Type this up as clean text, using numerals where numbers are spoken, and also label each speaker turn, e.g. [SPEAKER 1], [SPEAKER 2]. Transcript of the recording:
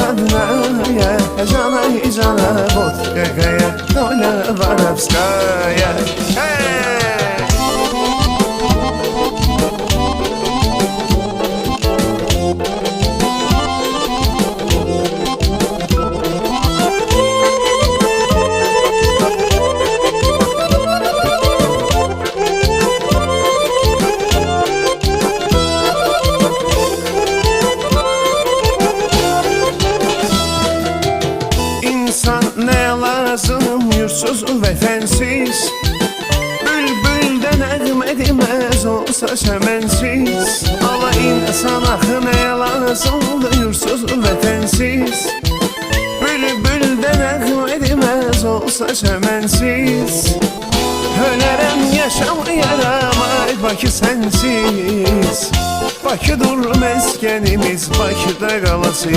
[SPEAKER 1] родная, Жана и Жана, вот какая доля воровская. İnsan ne lazım yursuz vətənsiz, bülbüldə nəğmə deməz olsa çəmənsiz. Ala insan axı ne lazımdır yursuz vətənsiz, bülbüldə nəğmə deməz olsa çəmənsiz. Ölərəm yaşamayaram ay Bakı sənsiz, Bakıdır məskənimiz, Bakıda qalasıyam.